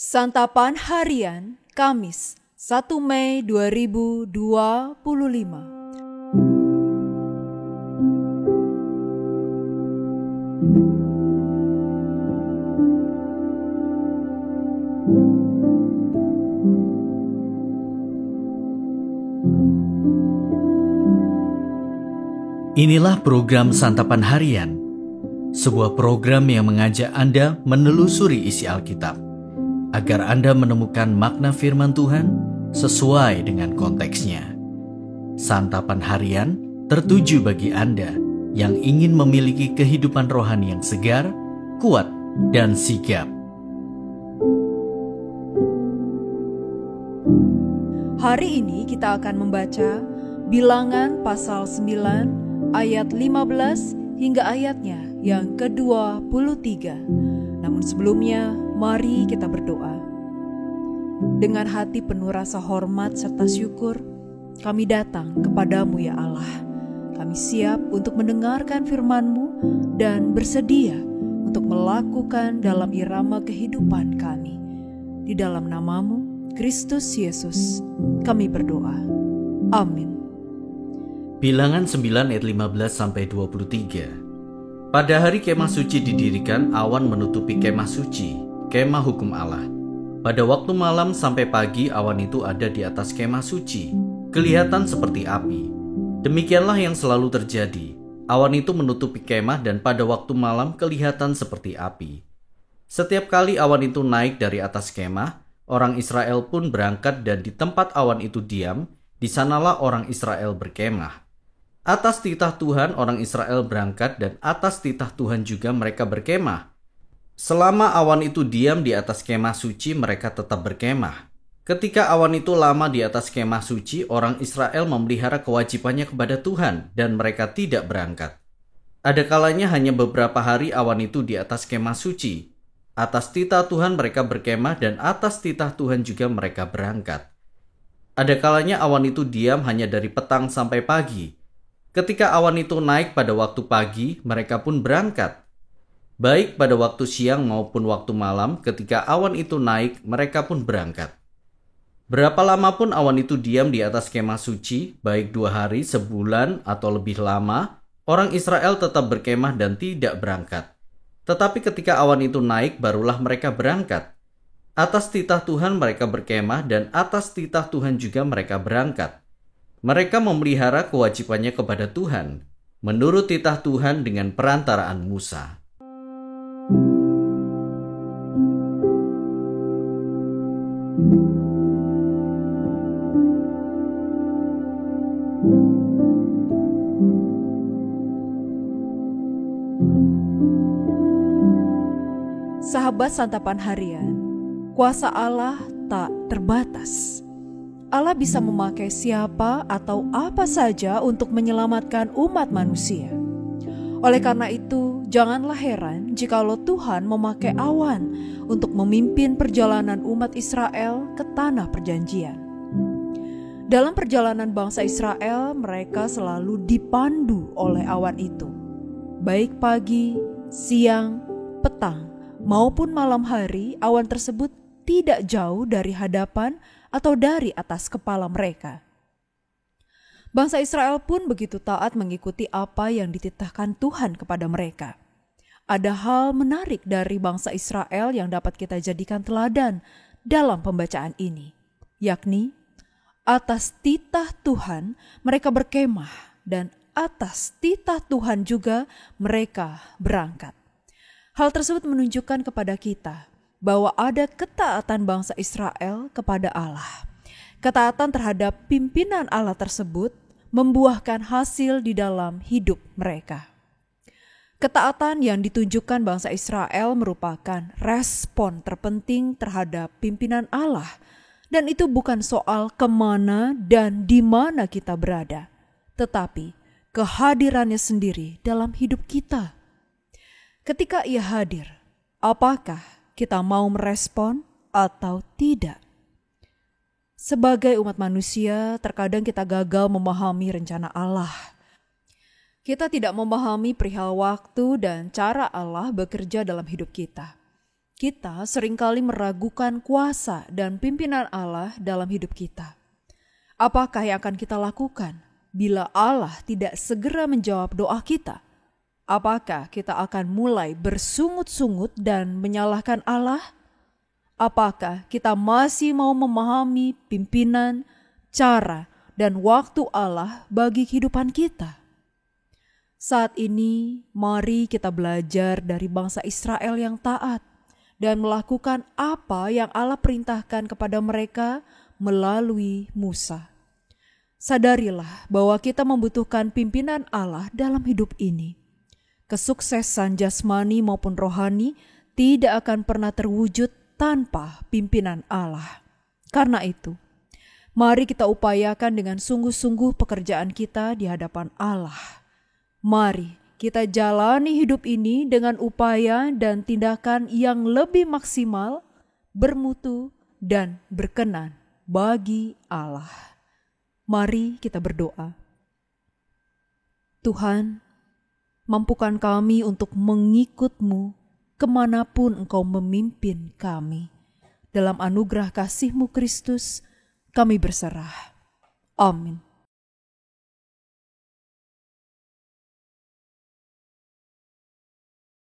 Santapan Harian Kamis 1 Mei 2025. Inilah program Santapan Harian, sebuah program yang mengajak Anda menelusuri isi Alkitab, agar Anda menemukan makna firman Tuhan sesuai dengan konteksnya. Santapan Harian tertuju bagi Anda yang ingin memiliki kehidupan rohani yang segar, kuat, dan sigap. Hari ini kita akan membaca Bilangan pasal 9 ayat 15 hingga ayatnya yang ke-23. Namun sebelumnya, mari kita berdoa. Dengan hati penuh rasa hormat serta syukur, kami datang kepadamu ya Allah. Kami siap untuk mendengarkan firman-Mu dan bersedia untuk melakukan dalam irama kehidupan kami. Di dalam nama-Mu, Kristus Yesus, kami berdoa. Amin. Bilangan 9 ayat 15-23. Pada hari kemah suci didirikan, awan menutupi kemah suci, kemah hukum Allah. Pada waktu malam sampai pagi, awan itu ada di atas kemah suci, kelihatan seperti api. Demikianlah yang selalu terjadi. Awan itu menutupi kemah dan pada waktu malam kelihatan seperti api. Setiap kali awan itu naik dari atas kemah, orang Israel pun berangkat dan di tempat awan itu diam, di sanalah orang Israel berkemah. Atas titah Tuhan orang Israel berangkat dan atas titah Tuhan juga mereka berkemah. Selama awan itu diam di atas kemah suci, mereka tetap berkemah. Ketika awan itu lama di atas kemah suci, orang Israel memelihara kewajibannya kepada Tuhan dan mereka tidak berangkat. Ada kalanya hanya beberapa hari awan itu di atas kemah suci. Atas titah Tuhan mereka berkemah dan atas titah Tuhan juga mereka berangkat. Ada kalanya awan itu diam hanya dari petang sampai pagi. Ketika awan itu naik pada waktu pagi, mereka pun berangkat. Baik pada waktu siang maupun waktu malam, ketika awan itu naik, mereka pun berangkat. Berapa lama pun awan itu diam di atas kemah suci, baik 2 hari, sebulan, atau lebih lama, orang Israel tetap berkemah dan tidak berangkat. Tetapi ketika awan itu naik, barulah mereka berangkat. Atas titah Tuhan mereka berkemah dan atas titah Tuhan juga mereka berangkat. Mereka memelihara kewajibannya kepada Tuhan, menurut titah Tuhan dengan perantaraan Musa. Sahabat Santapan Harian, kuasa Allah tak terbatas. Allah bisa memakai siapa atau apa saja untuk menyelamatkan umat manusia. Oleh karena itu, janganlah heran jikalau Tuhan memakai awan untuk memimpin perjalanan umat Israel ke tanah perjanjian. Dalam perjalanan bangsa Israel, mereka selalu dipandu oleh awan itu. Baik pagi, siang, petang, maupun malam hari, awan tersebut tidak jauh dari hadapan atau dari atas kepala mereka. Bangsa Israel pun begitu taat mengikuti apa yang dititahkan Tuhan kepada mereka. Ada hal menarik dari bangsa Israel yang dapat kita jadikan teladan dalam pembacaan ini, yakni atas titah Tuhan mereka berkemah dan atas titah Tuhan juga mereka berangkat. Hal tersebut menunjukkan kepada kita bahwa ada ketaatan bangsa Israel kepada Allah. Ketaatan terhadap pimpinan Allah tersebut membuahkan hasil di dalam hidup mereka. Ketaatan yang ditunjukkan bangsa Israel merupakan respon terpenting terhadap pimpinan Allah. Dan itu bukan soal kemana dan di mana kita berada, tetapi kehadirannya sendiri dalam hidup kita. Ketika Ia hadir, apakah kita mau merespon atau tidak? Sebagai umat manusia, terkadang kita gagal memahami rencana Allah. Kita tidak memahami perihal waktu dan cara Allah bekerja dalam hidup kita. Kita seringkali meragukan kuasa dan pimpinan Allah dalam hidup kita. Apakah yang akan kita lakukan bila Allah tidak segera menjawab doa kita? Apakah kita akan mulai bersungut-sungut dan menyalahkan Allah? Apakah kita masih mau memahami pimpinan, cara, dan waktu Allah bagi kehidupan kita? Saat ini, mari kita belajar dari bangsa Israel yang taat dan melakukan apa yang Allah perintahkan kepada mereka melalui Musa. Sadarilah bahwa kita membutuhkan pimpinan Allah dalam hidup ini. Kesuksesan jasmani maupun rohani tidak akan pernah terwujud tanpa pimpinan Allah. Karena itu, mari kita upayakan dengan sungguh-sungguh pekerjaan kita di hadapan Allah. Mari kita jalani hidup ini dengan upaya dan tindakan yang lebih maksimal, bermutu, dan berkenan bagi Allah. Mari kita berdoa. Tuhan, mampukan kami untuk mengikut-Mu kemanapun Engkau memimpin kami. Dalam anugerah kasih-Mu Kristus, kami berserah. Amin.